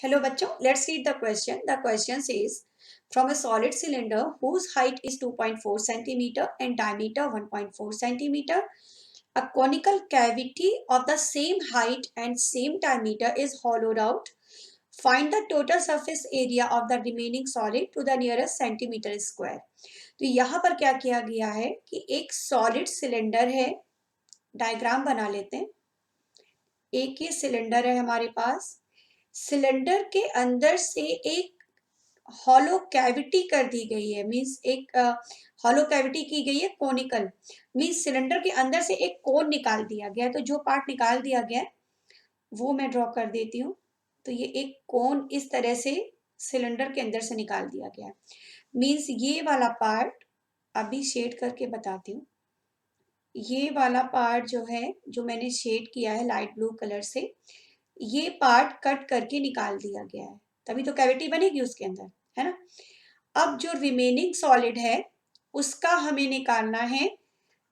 Hello बच्चों, let's read the question. The question says, from a solid cylinder whose height is 2.4 centimeter and diameter 1.4 centimeter, a conical cavity of the same height and same diameter is hollowed out. Find the total surface area of the remaining solid to the nearest centimeter square. तो यहाँ पर क्या किया गया है कि एक solid cylinder है, डायग्राम बना लेते हैं। एक ये सिलेंडर है हमारे पास, सिलेंडर के अंदर से एक हॉलो कैविटी कर दी गई है, मींस एक हॉलो कैविटी की गई है कोनिकल, मींस सिलेंडर के अंदर से एक कोन निकाल दिया गया है। तो जो पार्ट निकाल दिया गया है वो मैं ड्रॉ कर देती हूँ। तो ये एक कोन इस तरह से सिलेंडर के अंदर से निकाल दिया गया है, मींस ये वाला पार्ट अभी शेड करके बताती हूँ। ये वाला पार्ट जो है, जो मैंने शेड किया है लाइट ब्लू कलर से, ये पार्ट कट करके निकाल दिया गया है, तभी तो कैविटी बनेगी उसके अंदर, है ना। अब जो रिमेनिंग सॉलिड है उसका हमें निकालना है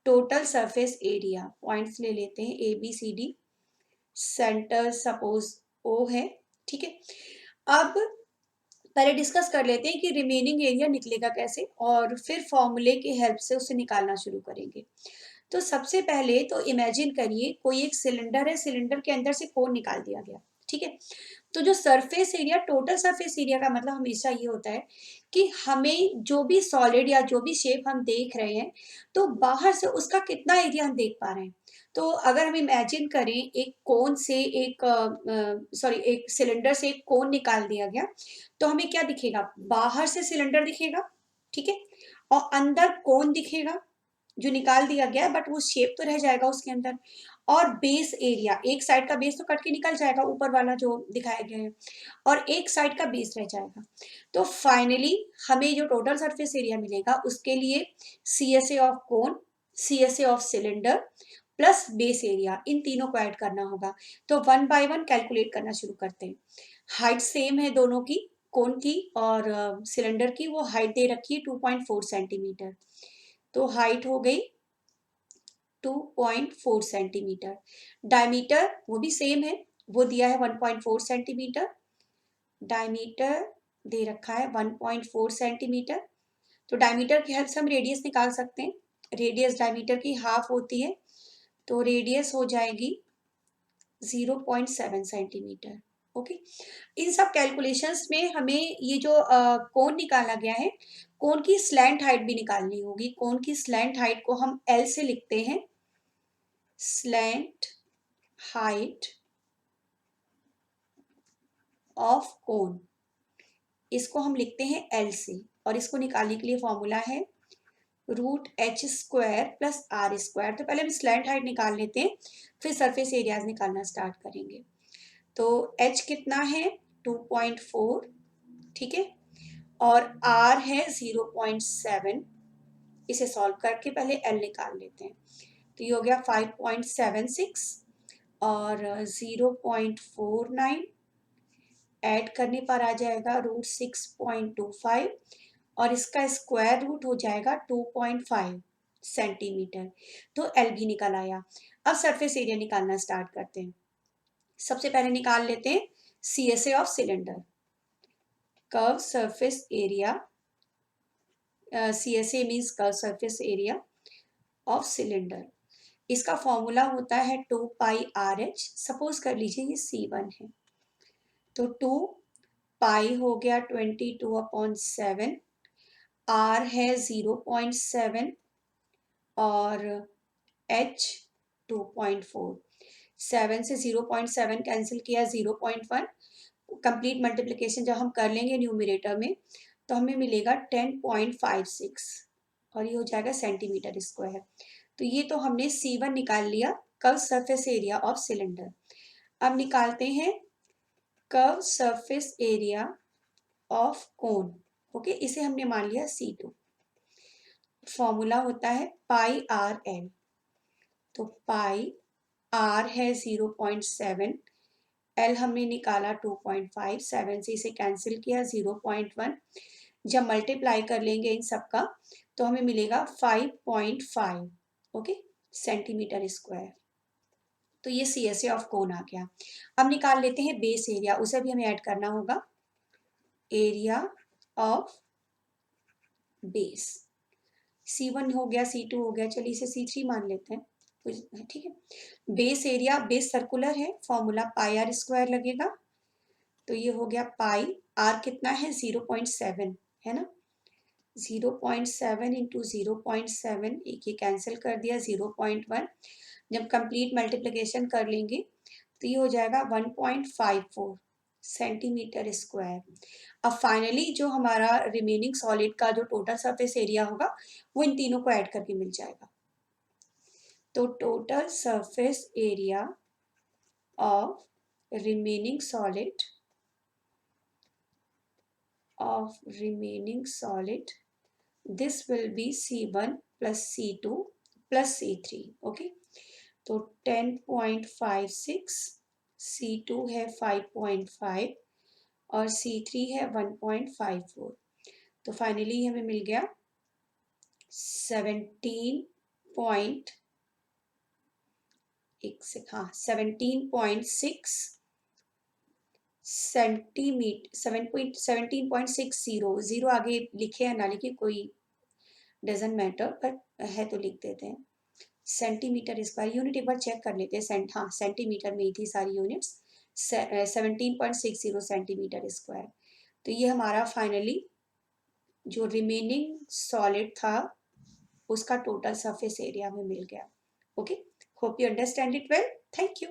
टोटल सरफेस एरिया। पॉइंट्स ले लेते हैं A B C D, centre suppose O है, ठीक है। अब पहले डिस्कस कर लेते हैं कि रिमेनिंग एरिया निकलेगा कैसे, और फिर फॉर्मूले की हेल्प से उसे निकालना शुरू करेंगे। तो सबसे पहले तो इमेजिन करिए कोई एक सिलेंडर है, सिलेंडर के अंदर से कोन निकाल दिया गया, ठीक है। तो जो surface area, total surface area का मतलब हमेशा ये होता है कि हमें जो भी सॉलिड या जो भी शेप हम देख रहे हैं तो बाहर से उसका कितना एरिया हम देख पा रहे हैं। तो अगर हम इमेजिन करें एक कोन से एक सिलेंडर से एक कोन निकाल दिया गया, तो हमें क्या दिखेगा, बाहर से सिलेंडर दिखेगा, ठीक है, और अंदर कोन दिखेगा जो निकाल दिया गया है, बट वो शेप तो रह जाएगा उसके अंदर। और बेस एरिया, एक साइड का बेस तो कट के निकल जाएगा, ऊपर वाला जो दिखाया गया है, और एक साइड का बेस रह जाएगा। तो फाइनली हमें जो टोटल सरफेस एरिया मिलेगा उसके लिए CSA of cone, CSA of cylinder plus base area, इन तीनों को ऐड करना होगा। तो 1 बाय 1 कैलकुलेट करना शुरू करते हैं। हाइट सेम है दोनों की, कोन की और सिलेंडर की, वो हाइट दे रखी है 2.4 सेंटीमीटर। तो हाइट हो गई 2.4 सेंटीमीटर। डायमीटर वो भी सेम है, वो दिया है 1.4 सेंटीमीटर, डायमीटर दे रखा है 1.4 सेंटीमीटर। तो डायमीटर की हेल्प से हम रेडियस निकाल सकते हैं, रेडियस डायमीटर की हाफ होती है, तो रेडियस हो जाएगी 0.7 सेंटीमीटर। ओके, इन सब कैलकुलेशंस में हमें ये जो कोण निकाला गया है, कोण की स्लैंट हाइट भी निकालनी होगी। कोण की स्लैंट हाइट को हम L से लिखते हैं, स्लैंट हाइट ऑफ कोन, इसको हम लिखते हैं L से, और इसको निकालने के लिए फॉर्मूला है √h² प्लस r²। तो पहले हम स्लैंट हाइट निकाल लेते हैं, फिर सरफेस एरियाज निकालना स्टार्ट करेंगे। तो h कितना है 2.4, ठीक है, और r है 0.7। इसे सॉल्व करके पहले L निकाल लेते हैं। तो ये हो गया 5.76 और 0.49, ऐड करने पर आ जाएगा √6.25, और इसका स्क्वायर रूट हो जाएगा 2.5 सेंटीमीटर। तो L भी निकल आया। अब सरफेस एरिया निकालना स्टार्ट करते हैं। सबसे पहले निकाल लेते हैं CSA of cylinder, curve surface area, CSA means curve surface area of cylinder. इसका फॉर्मूला होता है 2πRH। सपोज कर लीजिए ये C1 है, तो 2π हो गया 22/7, R है 0.7 और H 2.4। 7 से 0.7 कैंसिल किया 0.1, कंप्लीट मल्टीप्लिकेशन जब हम कर लेंगे न्यूमरेटर में तो हमें मिलेगा 10.56, और ये हो जाएगा सेंटीमीटर स्क्वायर। तो ये तो हमने C1 निकाल लिया, curve surface area of cylinder. अब निकालते हैं curve surface area of cone. Okay, इसे हमने मान लिया C2। फॉर्मूला होता है πRL। तो पाई R है 0.7, L हमने निकाला 2.5, 7 से इसे कैंसिल किया 0.1, जब मल्टीप्लाई कर लेंगे इन सब का तो हमें मिलेगा 5.5, ओके, सेंटीमीटर स्क्वायर। तो ये CSA ऑफ कोन आ गया। अब निकाल लेते हैं बेस एरिया, उसे भी हमें ऐड करना होगा, एरिया ऑफ बेस। C1 हो गया, C2 हो गया, चलिए इसे C3 मान लेते हैं, ठीक है। बेस एरिया, बेस सर्कुलर है, फॉर्मूला पाई आर स्क्वायर लगेगा, तो ये हो गया पाई आर कितना है 0.7 है ना, 0.7 इंटू 0.7, एक ये कैंसिल कर दिया 0.1, जब कंप्लीट मल्टीप्लिकेशन कर लेंगे तो ये हो जाएगा 1.54 सेंटीमीटर स्क्वायर। अब फाइनली जो हमारा रिमेनिंग सॉलिड का जो टोटल सरफेस एरिया होगा वो इन तीनों को ऐड करके मिल जाएगा। तो total surface area of remaining solid this will be C1 plus C2 plus C3, okay। तो 10.56, C2 है 5.5 और C3 है 1.54, तो फाइनली हमें मिल गया 17.6 सेंटीमीटर, 17.60, जीरो आगे लिखे या ना लिखे कोई डजंट मैटर, बट है तो लिख देते हैं। सेंटीमीटर स्क्वायर यूनिट एक बार चेक कर लेते हैं, हाँ सेंटीमीटर में ही थी सारी यूनिट्स, 17.60 सेंटीमीटर स्क्वायर। तो ये हमारा फाइनली जो रिमेनिंग सॉलिड था उसका टोटल सरफेस एरिया में मिल गया। Okay, hope you understand it well, thank you.